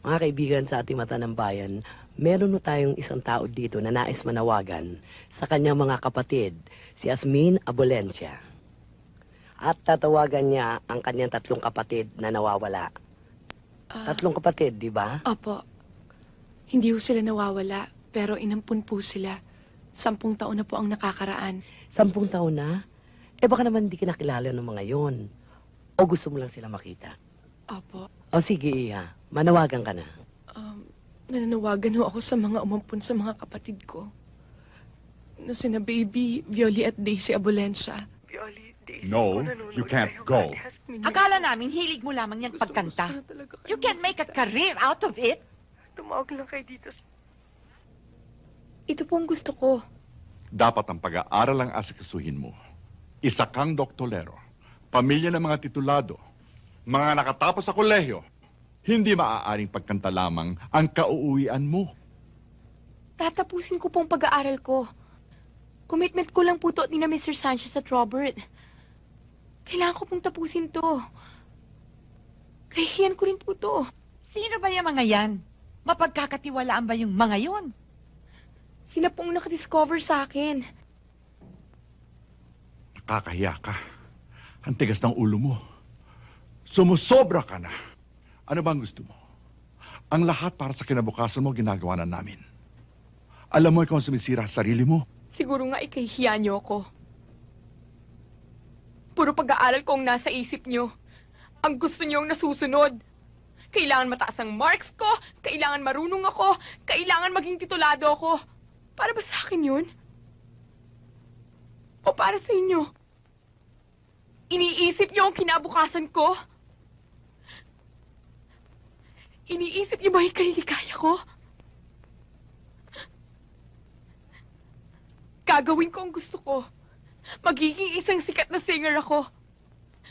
Mga kaibigan sa ating mata ng bayan, meron na tayong isang tao dito na nais manawagan sa kanyang mga kapatid, si Asmin Abolencia. At tatawagan niya ang kanyang tatlong kapatid na nawawala. Tatlong kapatid, di ba? Opo. Hindi ho sila nawawala, pero inampun po sila. 10 taon na po ang nakakaraan. 10 taon na? Eh baka naman hindi kinakilala ng mga yon. O gusto mo lang sila makita? Opo. O sige, Iya. Manawagan ka na. Nananawagan ho ako sa mga umampun sa mga kapatid ko. Na sina Baby, Violi at Daisy Abolencia. Violi, Daisy, No, you can't go. Akala namin hilig mo lamang niyang pagkanta. You can make a career out of it. Tumawag lang kayo dito. Ito po ang gusto ko. Dapat ang pag-aaral ang asikasuhin mo. Isa kang doktolero, pamilya ng mga titulado, mga nakatapos sa kolehiyo. Hindi maaaring pagkanta lamang ang kauuwian mo. Tatapusin ko pong pag-aaral ko. Commitment ko lang po to ni na Mr. Sanchez at Robert. Kailangan ko pong tapusin to. Kahihiyan ko rin po to. Sino ba yung mga yan? Mapagkakatiwalaan ba yung mga yon? Sila pong nakadiscover sa akin. Nakakahiya ka. Ang tigas ng ulo mo. Sumusobra ka na. Ano bang gusto mo? Ang lahat para sa kinabukasan mo ginagawa na namin. Alam mo ikaw ang sumisira sa sarili mo. Siguro nga ikahihiya niyo ako. Puro pag-aaral ko ang nasa isip niyo. Ang gusto niyo ang nasusunod. Kailangan mataas ang marks ko, kailangan marunong ako, kailangan maging titulado ako. Para ba sa akin yun? O para sa inyo? Iniisip niyo ang kinabukasan ko? Iniisip niyo ba yung kaliligaya ko? Gagawin ko ang gusto ko. Magiging isang sikat na singer ako.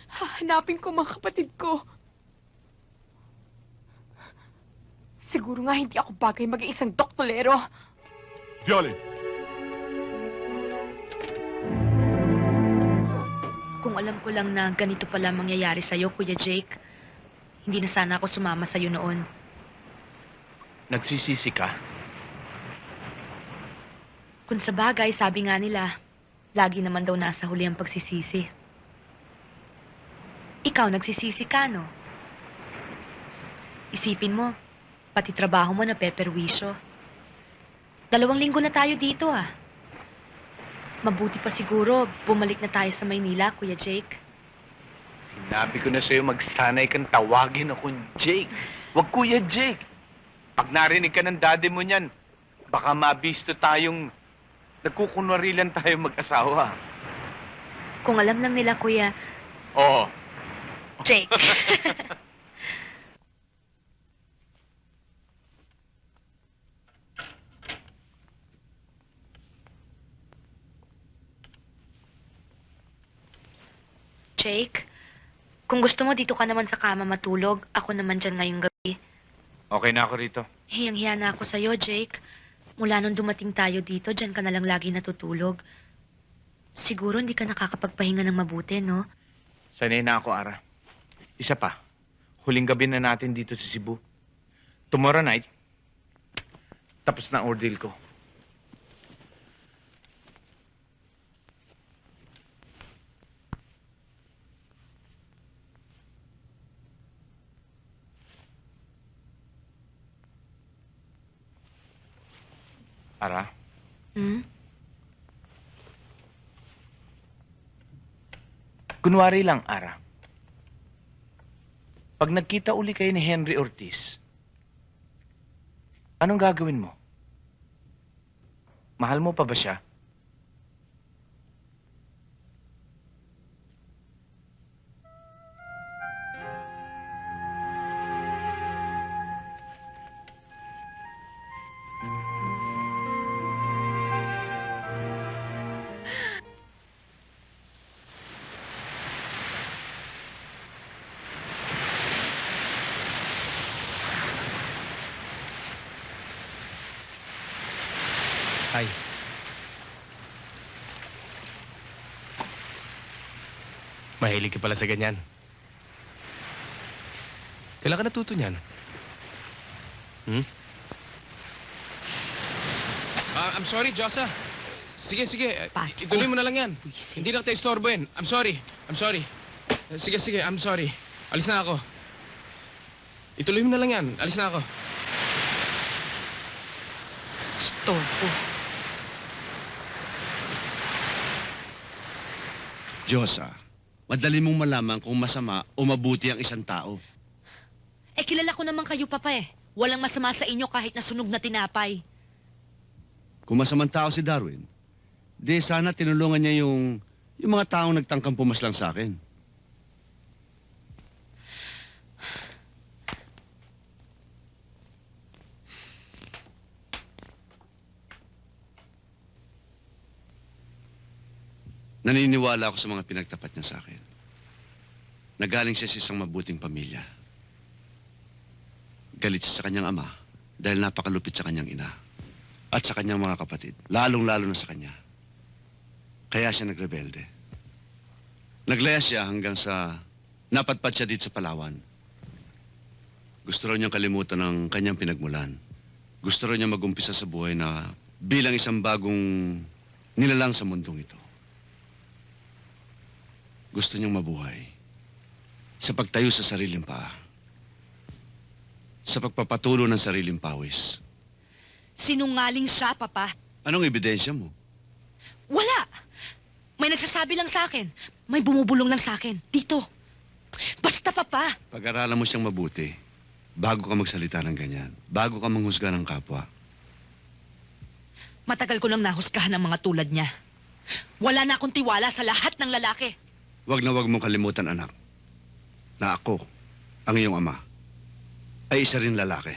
Hahanapin ko mga kapatid ko. Siguro nga hindi ako bagay maging isang doktolero. Violi! Kung alam ko lang na ganito pala mangyayari sa'yo, Kuya Jake, hindi na sana ako sumama sa'yo noon. Nagsisisi ka? Kung sa bagay, sabi nga nila, lagi naman daw nasa huli ang pagsisisi. Ikaw, nagsisisi ka, no? Isipin mo, pati trabaho mo na peperwisyo. 2 linggo na tayo dito, ah. Mabuti pa siguro, bumalik na tayo sa Maynila, Kuya Jake. Sinabi ko na sa'yo, magsanay kang tawagin akong Jake. Huwag Kuya Jake. Pag narinig ka ng daddy mo niyan, baka mabisto tayong nagkukunwari lang tayo mag-asawa. Kung alam lang nila, Kuya Oo. Jake. Jake, kung gusto mo, dito ka naman sa kama matulog. Ako naman dyan ngayong gabi. Okay na ako rito. Hiyang-hiya na ako sa'yo, Jake. Mula nung dumating tayo dito, dyan ka na lang lagi natutulog. Siguro hindi ka nakakapagpahinga ng mabuti, no? Sanay na ako, Ara. Isa pa, huling gabi na natin dito sa Cebu. Tomorrow night, tapos na ang ordeal ko. Ara, Hmm? kunwari lang, Ara. Pag nagkita uli kayo ni Henry Ortiz, anong gagawin mo? Mahal mo pa ba siya? Ay. Mahilig ka pala sa ganyan. Kailan ka natuto niyan? I'm sorry, Josa. Sige, sige. Paco. Ituloy mo na lang yan. Buisit. Hindi na kita istorbohin. I'm sorry. I'm sorry. Sige, sige. I'm sorry. Alis na ako. Ituloy mo na lang yan. Alis na ako. Storbo. Diyosa, madali mong malaman kung masama o mabuti ang isang tao. Eh, kilala ko naman kayo, Papa eh. Walang masama sa inyo kahit nasunog na tinapay. Kung masamang tao si Darwin, di sana tinulungan niya yung mga taong nagtangkang pumaslang sa akin. Naniniwala ako sa mga pinagtapat niya sa akin. Nagaling siya sa isang mabuting pamilya. Galit siya sa kanyang ama dahil napakalupit sa kanyang ina. At sa kanyang mga kapatid, lalong-lalo na sa kanya. Kaya siya nagrebelde. Naglaya siya hanggang sa napadpad siya dito sa Palawan. Gusto raw niyang kalimutan ang kanyang pinagmulan. Gusto raw niya mag-umpisa sa buhay na bilang isang bagong nilalang sa mundong ito. Gusto niyang mabuhay sa pagtayo sa sariling paa. Sa pagpapatulo ng sariling pawis. Sinungaling siya, Papa. Anong ebidensya mo? Wala! May nagsasabi lang sa akin. May bumubulong lang sa akin. Dito. Basta, Papa. Pag-aralan mo siyang mabuti bago ka magsalita ng ganyan. Bago ka manghusga ng kapwa. Matagal ko nang nahusgahan ng mga tulad niya. Wala na akong tiwala sa lahat ng lalaki. Huwag na huwag mong kalimutan, anak, na ako, ang iyong ama, ay isa rin lalaki.